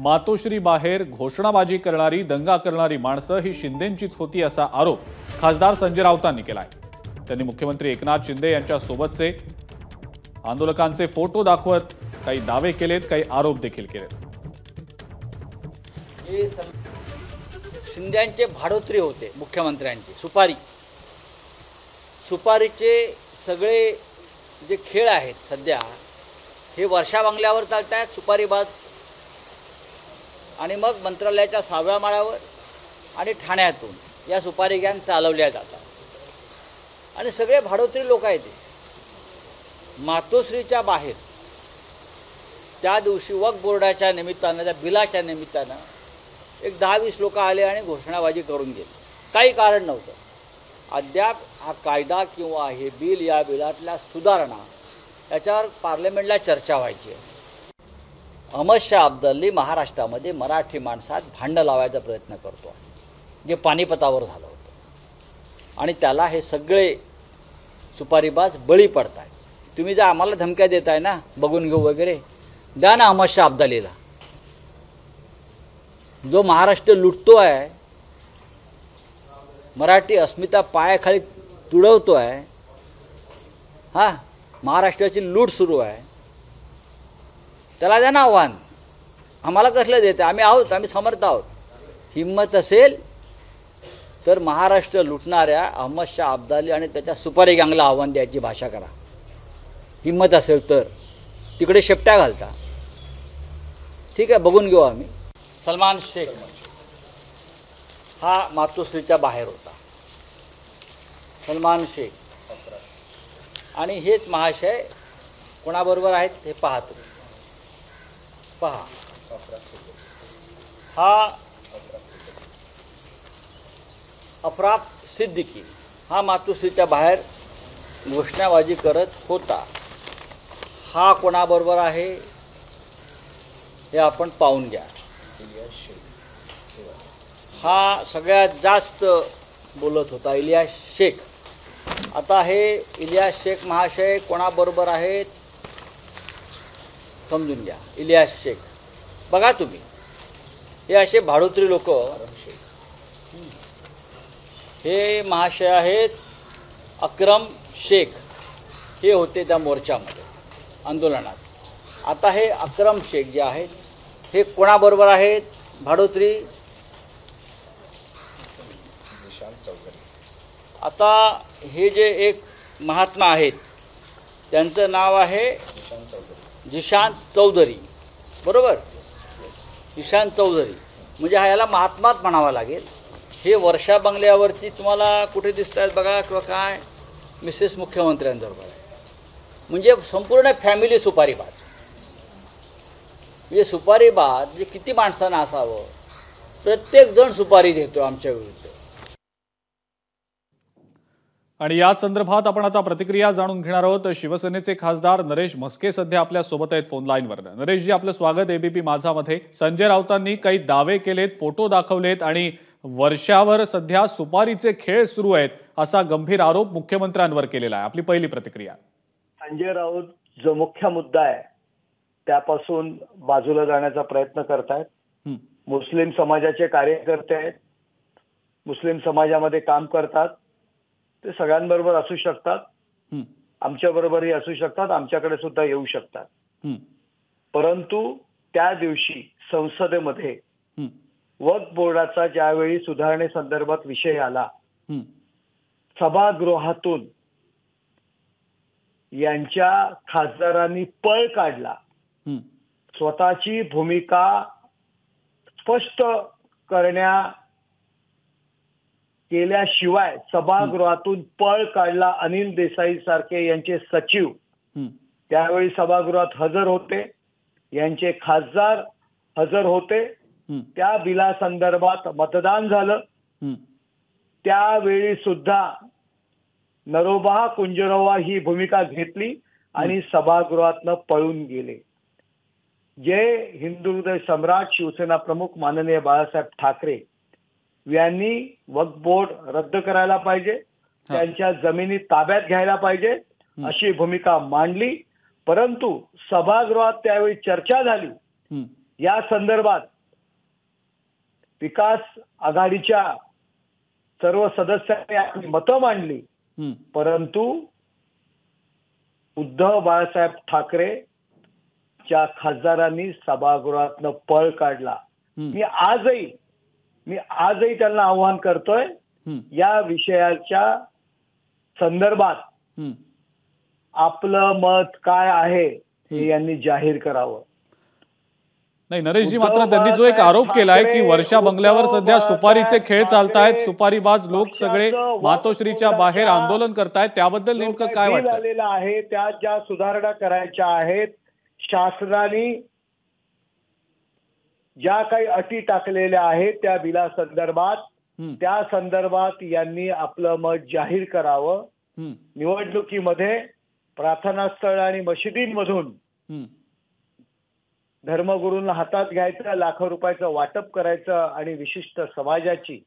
मातोश्री बाहेर घोषणाबाजी करणारी, दंगा करणारी माणसं ही शिंदेंचीच होती असा आरोप खासदार संजय राऊतांनी केलाय। त्यांनी मुख्यमंत्री एकनाथ शिंदे यांच्या सोबतचे आंदोलकांचे फोटो दाखवत काही दावे केलेत, काही आरोप देखील केलेत। शिंदेंचे भाडोत्री होते मुख्यमंत्र्यांचे, सुपारीचे सगळे जे खेळ आहेत सध्या हे वर्षा बंगल्यावर चालत आहेत, सुपारीबाज, आणि मग मंत्रालयाच्या 6व्या माळ्यावर आणि ठाण्यातून या सुपारी गँग चालवल्या जातात आणि सगळे भाडोत्री लोक आहेत। मातोश्रीच्या बाहेर त्या दिवशी वक्फ बोर्डाच्या निमित्तानं, त्या बिलाच्या निमित्तानं एक 10-20 लोक आले आणि घोषणाबाजी करून गेले। काही कारण नव्हतं। अद्याप हा कायदा किंवा हे बिल, या बिलातल्या सुधारणा याच्यावर पार्लमेंटला चर्चा व्हायची आहे। अहमद शाह अब्दाली महाराष्ट्रामध्ये मराठी माणसात भांडण लावायचा प्रयत्न करतो आहे, जे पानिपतावर झालं होतं, आणि त्याला हे सगळे सुपारीबाज बळी पडत आहेत। तुम्ही जर आम्हाला धमक्या देताय ना, बघून घेऊ वगैरे, द्या ना अहमद शाह अब्दालीला, जो महाराष्ट्र लुटतो आहे, मराठी अस्मिता पायाखाली तुडवतो आहे, हा महाराष्ट्राची लूट सुरू आहे, त्याला द्या ना आव्हान। आम्हाला कसलं देतं? आम्ही आहोत, आम्ही समर्थ आहोत। हिम्मत असेल तर महाराष्ट्र लुटणाऱ्या अहमद शाह अब्दाली आणि त्याच्या सुपारी गँगला आव्हान द्यायची भाषा करा। हिम्मत असेल तर तिकडे शेपट्या घालता, ठीक आहे, बघून घेऊ आम्ही। सलमान शेख हा मातोश्रीच्या बाहेर होता, सलमान शेख, आणि हेच महाशय कोणाबरोबर आहेत हे पहा तुम्ही, पहा, हा अफरात सिद्दीकी हा मातोश्रीच्या बाहेर घोषणाबाजी करत होता। हा कोणाबरोबर आहे हे आपण पाहून घ्या। हा सगळ्यात जास्त बोलत होता, इलियास शेख। आता हे इलियास शेख महाशय कोणाबरोबर आहेत समजून घ्या। इलियास शेख बघा तुम्ही, हे असे भाडोत्री लोक, हे महाशय आहेत अकरम शेख, हे होते त्या मोर्चामध्ये आंदोलनात। आता हे अकरम शेख जे आहेत हे कोणाबरोबर आहेत भाडोत्री? आता हे जे एक महात्मा आहेत त्यांचं नाव आहे जिशान चौधरी, बरोबर? जिशान चौधरी म्हणजे हा याला महात्माच म्हणावा लागेल। हे वर्षा बंगल्यावरती तुम्हाला कुठे दिसत आहेत बघा, किंवा काय मिसेस मुख्यमंत्र्यांबरोबर आहे, म्हणजे संपूर्ण फॅमिली सुपारीबाज। म्हणजे सुपारीबाज म्हणजे किती माणसांना असावं? प्रत्येक जण सुपारी देतो आमच्या विरुद्ध। आणि याच संदर्भात आपण आता प्रतिक्रिया जाणून घेणार आहोत। शिवसेनेचे खासदार नरेश म्हस्के सध्या आपल्या सोबत आहेत फोन लाईनवर। नरेशजी, आपलं स्वागत एबीपी माझामध्ये। संजय राऊतांनी काही दावे केलेत, फोटो दाखवलेत आणि वर्षावर सध्या सुपारीचे खेळ सुरू आहेत असा गंभीर आरोप मुख्यमंत्र्यांवर केलेला आहे। आपली पहिली प्रतिक्रिया। संजय राऊत जो मुख्य मुद्दा आहे त्यापासून बाजूला जाण्याचा प्रयत्न करतायत। मुस्लिम समाजाचे कार्यकर्ते आहेत, मुस्लिम समाजामध्ये काम करतात, ते सगळ्यांबरोबर असू शकतात, आमच्या बरोबरही असू शकतात, आमच्याकडे सुद्धा येऊ शकतात। परंतु त्या दिवशी संसदेमध्ये वक्फ बोर्डाचा ज्यावेळी सुधारणेसंदर्भात विषय आला, सभागृहातून यांच्या खासदारांनी पळ काढला, स्वतःची भूमिका स्पष्ट केल्याशिवाय सभागृहातून पळ काढला। अनिल देसाई सारखे यांचे सचिव त्यावेळी सभागृहात हजर होते, यांचे खासदार हजर होते, त्या बिलासंदर्भात मतदान झालं, त्यावेळी सुद्धा नरोबा कुंजरोवा ही भूमिका घेतली आणि सभागृहातनं पळून गेले। जे हिंदू हृदय सम्राट शिवसेना प्रमुख माननीय बाळासाहेब ठाकरे यांनी वक्फ बोर्ड रद्द करायला पाहिजे, त्यांच्या जमिनी ताब्यात घ्यायला पाहिजे अशी भूमिका मांडली। परंतु सभागृहात त्यावेळी चर्चा झाली, या संदर्भात विकास आघाडीच्या सर्व सदस्यांनी आपली मतं मांडली, परंतु उद्धव बाळासाहेब ठाकरे च्या खासदारांनी सभागृहातनं पळ काढला. मी आजही त्यांना आव्हान करतोय, या विषयाच्या संदर्भात आपलं मत काय आहे हे यांनी जाहीर करावं. नाही नरेशजी, मात्र त्यांनी जो एक आरोप केलाय की वर्षा बंगल्यावर सध्या सुपारीचे खेळ चालतायत, सुपारीबाज लोक सगळे मातोश्रीच्या बाहेर आंदोलन करतायत, त्याबद्दल नेमकं काय वाटतं? आलेलं आहे त्या ज्या सुधारणा करायच्या आहेत, शासनाने ज्या काही अटी टाकलेल्या आहेत त्या बिलासंदर्भात, त्या संदर्भात यांनी आपलं मत जाहीर करावं. निवडणुकीमध्ये प्रार्थनास्थळ आणि मशिदींमधून धर्मगुरूंना हातात घ्यायचं, लाखो रुपयाचं वाटप करायचं आणि विशिष्ट समाजाची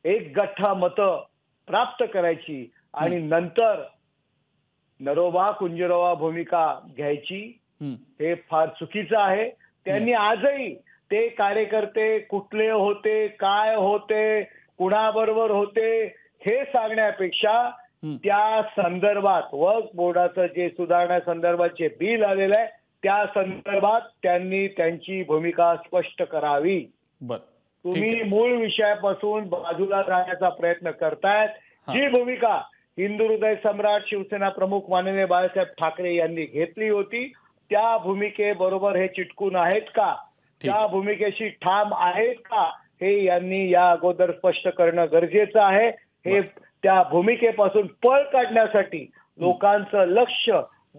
एक गठ्ठा मतं प्राप्त करायची आणि नंतर नरोबा कुंजरोबा भूमिका घ्यायची, हे फार चुकीचं आहे. त्यांनी आजही ते कार्यकर्ते कुठले होते, काय होते, कुणाबरोबर होते हे सांगण्यापेक्षा त्या संदर्भात वक्फ बोर्डाचं जे सुधारणा संदर्भात जे बिल आलेलं आहे त्या संदर्भात त्यांनी त्यांची भूमिका स्पष्ट करावी. तुम्ही मूळ विषयापासून बाजूला राहण्याचा प्रयत्न करतायत. जी भूमिका हिंदू हृदय सम्राट शिवसेना प्रमुख माननीय बाळासाहेब ठाकरे यांनी घेतली होती त्या भूमिकेबरोबर हे चिटकून आहेत का, त्या भूमिकेशी ठाम आहेत का, हे यांनी या अगोदर स्पष्ट करणं गरजेचं आहे. हे त्या भूमिकेपासून पळ काढण्यासाठी लोकांचं लक्ष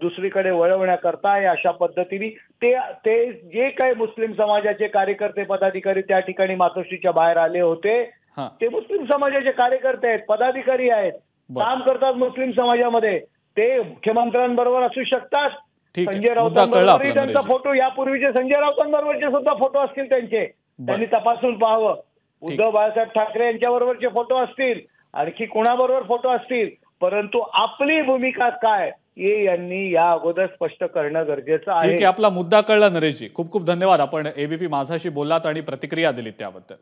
दुसरीकडे वळवण्याकरता अशा पद्धतीने ते जे काही मुस्लिम समाजाचे कार्यकर्ते पदाधिकारी त्या ठिकाणी मातोश्रीच्या बाहेर आले होते ते मुस्लिम समाजाचे कार्यकर्ते आहेत, पदाधिकारी आहेत, काम करतात मुस्लिम समाजामध्ये. ते मुख्यमंत्र्यांबरोबर असू शकतात, संजय राऊतांबरोबरही त्यांचा फोटो, यापूर्वीचे संजय राऊतांबरोबरचे सुद्धा फोटो असतील त्यांचे, त्यांनी तपासून पाहावं. उद्धव बाळासाहेब ठाकरे यांच्याबरोबरचे फोटो असतील, आणखी कोणाबरोबर फोटो असतील, परंतु आपली भूमिका काय हे यांनी या अगोदर स्पष्ट करणं गरजेचं आहे. ठीक आहे, आपला मुद्दा कळला नरेशजी. खूप खूप धन्यवाद. आपण एबीपी माझाशी बोललात आणि प्रतिक्रिया दिलीत त्याबद्दल.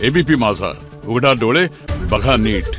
एबीपी माझा, उघडा डोळे बघा नीट.